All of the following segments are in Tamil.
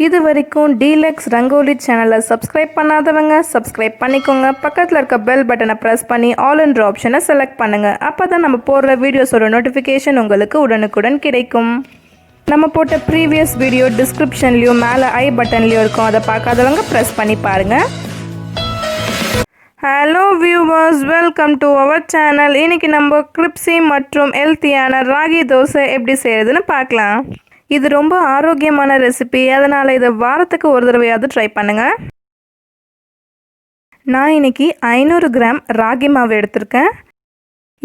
இது வரைக்கும் DELUXE ரங்கோலி சேனலை சப்ஸ்கிரைப் பண்ணாதவங்க சப்ஸ்கிரைப் பண்ணிக்கோங்க. பக்கத்தில் இருக்க பெல் பட்டனை ப்ரெஸ் பண்ணி ஆல் என்ற ஆப்ஷனை செலக்ட் பண்ணுங்கள். அப்போ தான் நம்ம போடுற வீடியோஸோட நோட்டிஃபிகேஷன் உங்களுக்கு உடனுக்குடன் கிடைக்கும். நம்ம போட்ட ப்ரீவியஸ் வீடியோ டிஸ்கிரிப்ஷன்லேயும் மேலே ஐ பட்டன்லேயும் இருக்கும். அதை பார்க்காதவங்க ப்ரெஸ் பண்ணி பாருங்கள். Hello viewers, welcome to our channel. இன்றைக்கி நம்ம கிரிப்ஸி மற்றும் ஹெல்த்தியான ராகி தோசை எப்படி செய்கிறதுன்னு பார்க்கலாம். இது ரொம்ப ஆரோக்கியமான ரெசிபி, அதனால் இதை வாரத்துக்கு ஒரு தடவையாவது ட்ரை பண்ணுங்கள். நான் இன்றைக்கி 500 கிராம் ராகி மாவு எடுத்திருக்கேன்.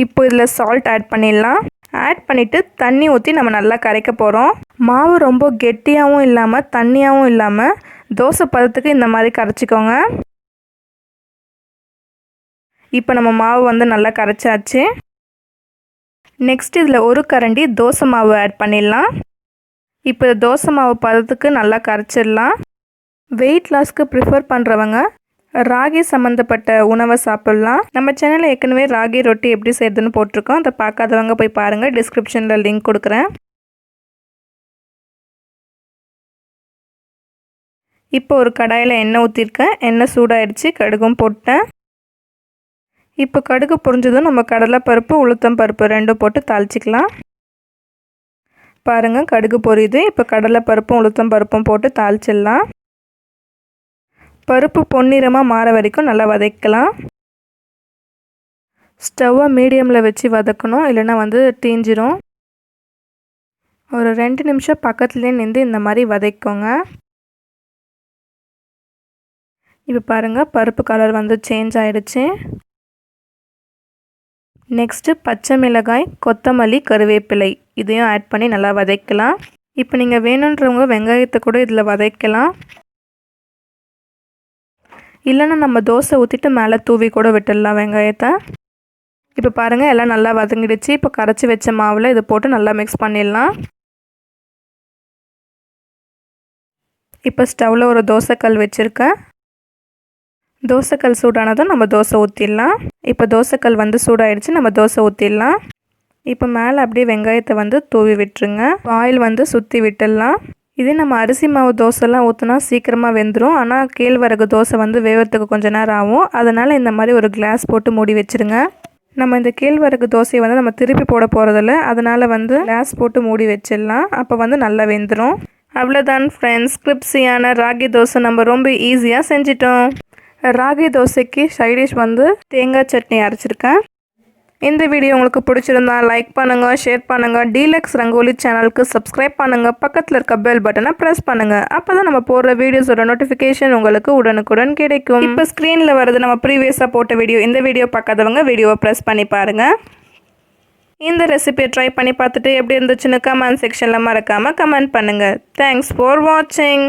இப்போ இதில் சால்ட் ஆட் பண்ணிடலாம். ஆட் பண்ணிவிட்டு தண்ணி ஊற்றி நம்ம நல்லா கரைக்க போகிறோம். மாவு ரொம்ப கெட்டியாகவும் இல்லாமல் தண்ணியாகவும் இல்லாமல் தோசை பதத்துக்கு இந்த மாதிரி கரைச்சிக்கோங்க. இப்போ நம்ம மாவு நல்லா கரைச்சாச்சு. நெக்ஸ்ட் இதில் ஒரு கரண்டி தோசை மாவு ஆட் பண்ணிடலாம். இப்போ தோசை மாவு பதத்துக்கு நல்லா கரைச்சிடலாம். வெயிட் லாஸ்க்கு ப்ரிஃபர் பண்ணுறவங்க ராகி சம்மந்தப்பட்ட உணவை சாப்பிட்லாம். நம்ம சேனலில் ஏற்கனவே ராகி ரொட்டி எப்படி செய்கிறதுன்னு போட்டிருக்கோம். அதை பார்க்காதவங்க போய் பாருங்கள், டிஸ்கிரிப்ஷனில் லிங்க் கொடுக்குறேன். இப்போ ஒரு கடாயில் எண்ணெய் ஊற்றிருக்கேன். எண்ணெய் சூடாகிடுச்சு. கடுகும் போட்டேன். இப்போ கடுகு பொரிஞ்சதும் நம்ம கடலைப்பருப்பு உளுத்தம் பருப்பு ரெண்டும் போட்டு தாளிச்சிக்கலாம். பாருங்கள், கடுகு பொரியுது. இப்போ கடலைப்பருப்பும் உளுத்தம் பருப்பும் போட்டு தாளிச்சிடலாம். பருப்பு பொன்னிறமாக மாற வரைக்கும் நல்லா வதக்கலாம். ஸ்டவ்வை மீடியமில் வச்சு வதக்கணும், இல்லைன்னா தீஞ்சிரும். ஒரு 2 நிமிஷம் பக்கத்துலேயே நின்று இந்த மாதிரி வதக்கோங்க. இப்போ பாருங்கள், பருப்பு கலர் சேஞ்ச் ஆகிடுச்சு. நெக்ஸ்ட்டு பச்சை மிளகாய், கொத்தமல்லி, கருவேப்பிலை இதையும் ஆட் பண்ணி நல்லா வதக்கலாம். இப்போ நீங்கள் வேணுன்றவங்க வெங்காயத்தை கூட இதில் வதக்கலாம். இல்லைன்னா நம்ம தோசை ஊற்றிட்டு மேலே தூவி கூட விட்டுடலாம் வெங்காயத்தை. இப்போ பாருங்கள், எல்லாம் நல்லா வதங்கிடுச்சு. இப்போ கரைச்சி வச்ச மாவில் இதை போட்டு நல்லா மிக்ஸ் பண்ணிடலாம். இப்போ ஸ்டவ்வில் ஒரு தோசைக்கல் வச்சுருக்கேன். தோசைக்கல் சூடானதும் நம்ம தோசை ஊற்றிடலாம். இப்போ தோசைக்கல் சூடாகிடுச்சு. நம்ம தோசை ஊற்றிடலாம். இப்போ மேலே அப்படியே வெங்காயத்தை தூவி விட்டுருங்க. ஆயில் சுற்றி விட்டுடலாம். இதே நம்ம அரிசி மாவு தோசைலாம் ஊற்றினா சீக்கிரமாக வெந்துடும். ஆனால் கேழ்வரகு தோசை வேவறதுக்கு கொஞ்சம் நேரம் ஆகும். அதனால் இந்த மாதிரி ஒரு கிளாஸ் போட்டு மூடி வச்சுருங்க. நம்ம இந்த கேழ்வரகு தோசையை நம்ம திருப்பி போட போகிறதில்ல. அதனால் கிளாஸ் போட்டு மூடி வச்சிடலாம். அப்போ நல்லா வெந்துடும். அவ்வளோதான் ஃப்ரெண்ட்ஸ், கிரிப்ஸியான ராகி தோசை நம்ம ரொம்ப ஈஸியாக செஞ்சிட்டோம். ராகி தோசைக்கு சைடிஷ் தேங்காய் சட்னி அரைச்சிருக்கேன். இந்த வீடியோ உங்களுக்கு பிடிச்சிருந்தா லைக் பண்ணுங்கள், ஷேர் பண்ணுங்கள். DELUXE ரங்கோலி சேனலுக்கு சப்ஸ்கிரைப் பண்ணுங்கள். பக்கத்தில் இருக்க பெல் பட்டனை ப்ரெஸ் பண்ணுங்கள். அப்போ தான் நம்ம போடுற வீடியோஸோட நோட்டிஃபிகேஷன் உங்களுக்கு உடனுக்குடன் கிடைக்கும். இப்போ ஸ்க்ரீனில் வருது நம்ம ப்ரீவியஸாக போட்ட வீடியோ. இந்த வீடியோ பார்க்காதவங்க வீடியோவை ப்ரெஸ் பண்ணி பாருங்கள். இந்த ரெசிபியை ட்ரை பண்ணி பார்த்துட்டு எப்படி இருந்துச்சுன்னு கமெண்ட் செக்ஷனில் மறக்காமல் கமெண்ட் பண்ணுங்கள். தேங்க்ஸ் ஃபார் வாட்சிங்.